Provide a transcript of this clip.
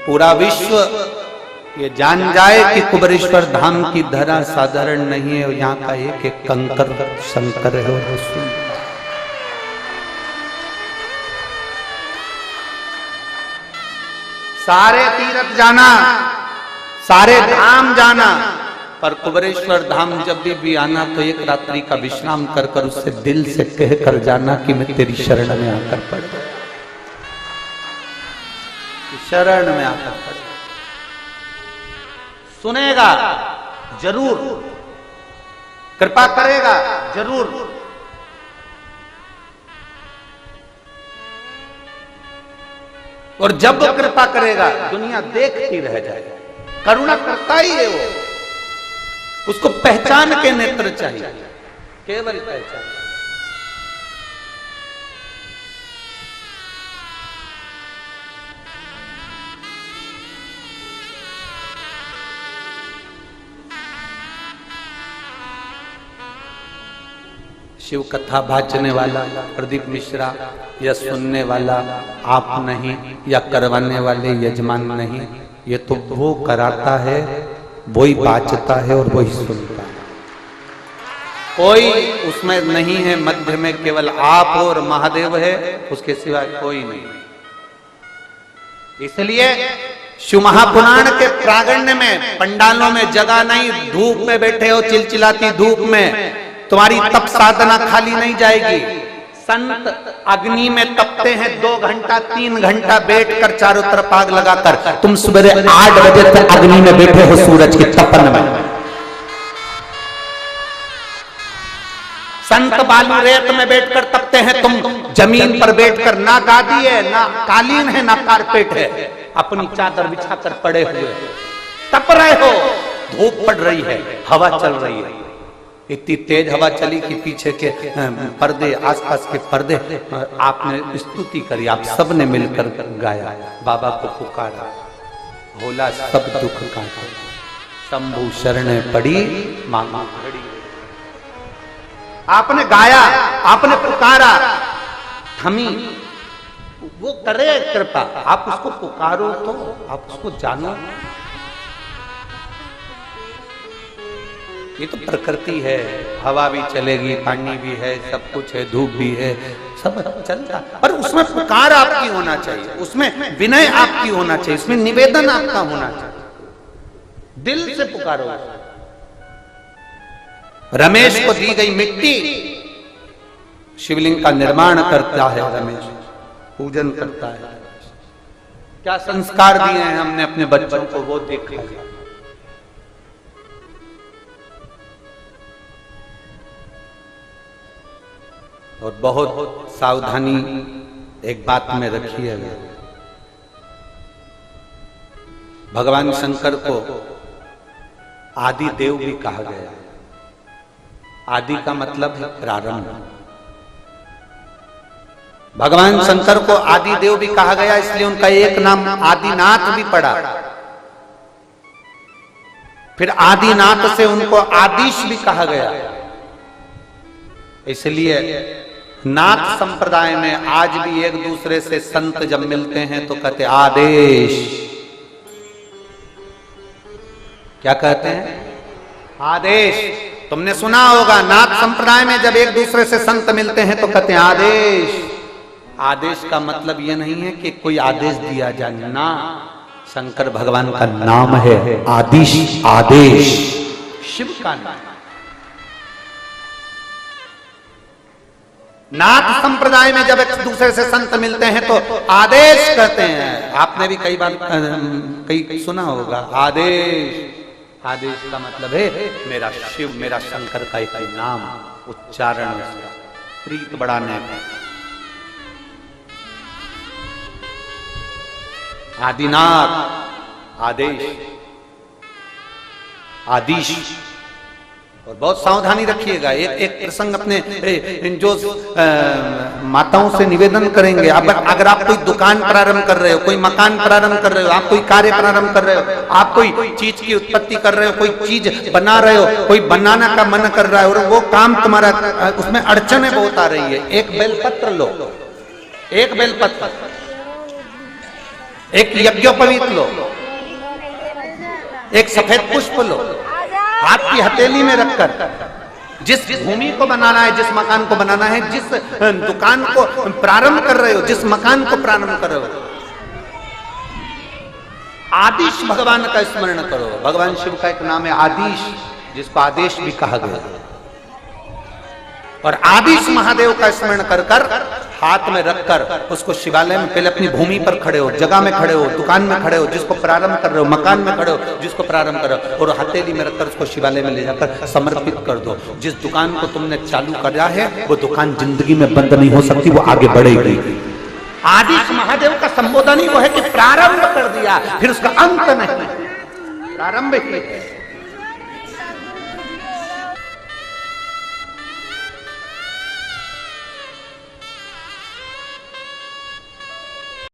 पूरा विश्व ये जान जाए कि कुबेरेश्वर धाम की धरा साधारण नहीं है, यहाँ का एक एक कंकर शंकर है। सारे तीर्थ जाना, सारे धाम जाना, पर कुबेरेश्वर धाम जब भी आना तो एक रात्रि का विश्राम कर कर उससे दिल से कह कर जाना कि मैं तेरी शरण में आकर पड़ गया, शरण में आकर पड़ गया। सुनेगा जरूर, कृपा करेगा जरूर, और जब वो कृपा करेगा दुनिया देखती रह जाएगी। करुणा करता ही है वो, उसको पहचान के नेत्र चाहिए, केवल पहचान। शिव कथा भाचने वाला प्रदीप मिश्रा या सुनने वाला आप नहीं, या करवाने वाले यजमान नहीं, ये तो वो कराता है, वही बाचता है और वही सुनता है। कोई उसमें नहीं है, मध्य में केवल आप और महादेव है, उसके सिवा कोई नहीं। इसलिए शिव महापुराण के प्रागण्य में पंडालों में जगह नहीं, धूप में बैठे हो, चिलचिलाती धूप में तुम्हारी तप साधना खाली नहीं जाएगी। संत अग्नि में तपते हैं 2 घंटा 3 घंटा बैठकर, चारों तरफ आग लगाकर। तुम सुबह 8 बजे तक अग्नि में बैठे हो सूरज के तपन में। संत बालू रेत में बैठकर तपते हैं, तुम जमीन पर बैठकर, ना गादी है, ना कालीन है, ना कारपेट है, अपनी चादर बिछाकर पड़े हुए तप रहे हो। धूप पड़ रही है, हवा चल रही है, इतनी तेज हवा चली कि पीछे के पर्दे, आसपास के पर्दे, आपने स्तुति करी, आप सब ने मिलकर गाया, बाबा को पुकारा, भोला सब दुख काटा, शंभु शरण पड़ी मांगो घड़ी। आपने गाया, आपने पुकारा, थमी, वो करे कृपा। आप उसको पुकारो तो आप उसको जानो। ये तो प्रकृति है, हवा भी चलेगी, पानी भी है, सब कुछ है, धूप भी है, सब चलता, पर उसमें पुकार आपकी होना चाहिए, उसमें विनय आपकी होना चाहिए, उसमें निवेदन आपका होना चाहिए। दिल से पुकारो। रमेश को दी गई मिट्टी शिवलिंग का निर्माण करता है, रमेश पूजन करता है। क्या संस्कार दिए हैं हमने अपने बच्चों को, वो देखा है। और बहुत सावधानी एक बात में रखिएगा, भगवान शंकर को आदि देव भी कहा गया। आदि का मतलब है प्रारंभ। भगवान शंकर को आदि देव भी कहा गया, इसलिए उनका एक नाम आदिनाथ भी पड़ा। फिर आदिनाथ से उनको आदिश भी कहा गया। इसलिए नाथ संप्रदाय में आज भी एक दूसरे से संत जब मिलते हैं तो कहते आदेश। क्या कहते हैं? आदेश। तुमने सुना होगा, नाथ संप्रदाय में जब एक दूसरे से संत मिलते हैं तो कहते हैं आदेश। आदेश का मतलब यह नहीं है कि कोई आदेश दिया जाए ना, शंकर भगवान का नाम है आदिश, आदेश शिव का नाम। नाथ संप्रदाय में जब एक दूसरे से संत मिलते हैं तो आदेश कहते हैं। आपने भी कई बार कई सुना होगा आदेश। आदेश का मतलब है मेरा शिव, मेरा शंकर का एक नाम, उच्चारण, उसका प्रीत बढ़ाने में। आदिनाथ, आदेश, आदिश। और बहुत सावधानी रखिएगा। एक प्रसंग अपने जो माताओं से निवेदन करेंगे, अब अगर आप कोई दुकान प्रारंभ कर रहे हो, कोई मकान प्रारंभ कर रहे हो, आप कोई कार्य प्रारंभ कर रहे हो, आप कोई चीज की उत्पत्ति कर रहे हो, कोई चीज बना रहे हो, कोई बनाना का मन कर रहा है और वो काम तुम्हारा, उसमें अड़चने बहुत आ रही है, एक बेलपत्र लो, एक बेलपत्र। एक यज्ञोपवीत लो, एक सफेद पुष्प लो, हाथ की हथेली में रखकर जिस भूमि को बनाना है, जिस मकान को बनाना है, जिस दुकान को प्रारंभ कर रहे हो, जिस मकान को प्रारंभ कर रहे हो, आदिश भगवान का स्मरण करो। भगवान शिव का एक नाम है आदिश, जिसको आदेश भी कहा गया। और आदिश महादेव का स्मरण कर कर हाथ में रखकर उसको शिवालय में पहले अपनी भूमि पर खड़े हो, जगह में खड़े हो, दुकान में खड़े हो, जिसको प्रारंभ कर रहे हो, मकान में खड़े हो, जिसको प्रारंभ कर रहे हो, और हथेली में रखकर उसको शिवालय में ले जाकर समर्पित कर दो। जिस दुकान को तुमने चालू करा है वो दुकान जिंदगी में बंद नहीं हो सकती, वो आगे बढ़ेगी। आदिश महादेव का संबोधन ही वो है कि प्रारंभ कर दिया, फिर उसका अंत नहीं, प्रारंभ ही है।